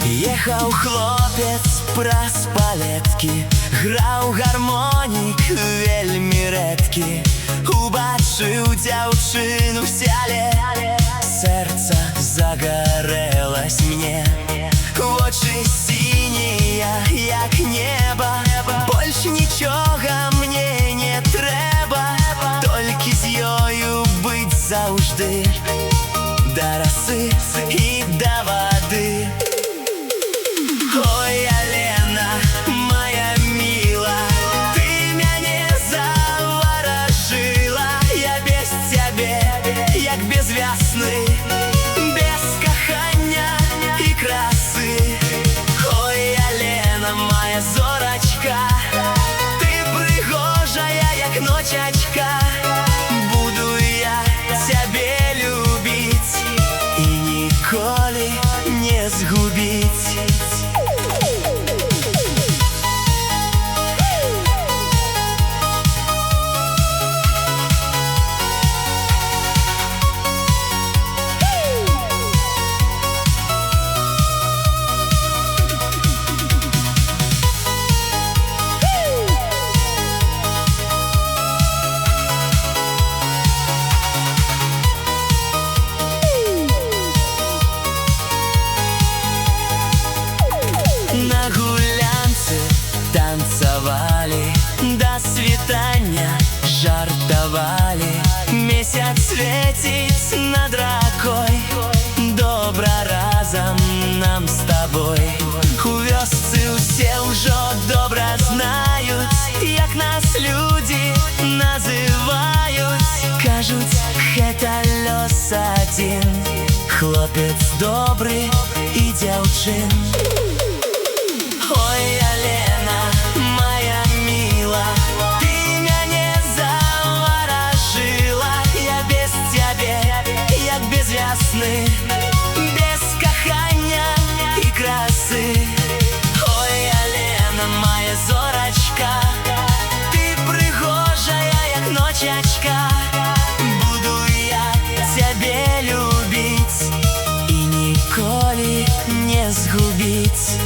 Ехаў хлопец праз палеткі, граў гармонік вельмі рэдкі. Убачыў дзяўчыну в сяле, сэрца загарэлась мне. Вочы сінія, як неба, больш нічога мне не трэба, толькі з ёю быць заўжды, да расы і да вады. Ой, Алена, моя мила, ты мяне заваражыла. Я без цябе, як без вясны, без кахання і красы. Ой, Алена, моя зорачка, ты прыгожая, як ночачка. Буду я цябе любіць і ніколі не згубіць. На гулянцы танцавалі, да світання жартавалі. Месяц свеціць над ракой, добра разам нам з табой. У вёсцы ўсе ўжо добра знаюць, як нас людзі называюць. Кажуць, гэта лёс адзін, хлопец добры і дзяўчын. Ой, Алена, моя мила, ты мяне заваражыла. Я без цябе, як без вясны, без кахання і красы. Ой, Алена, моя зорачка, ты прыгожая, як ночачка. Буду я цябе любіць і ніколі не згубіць.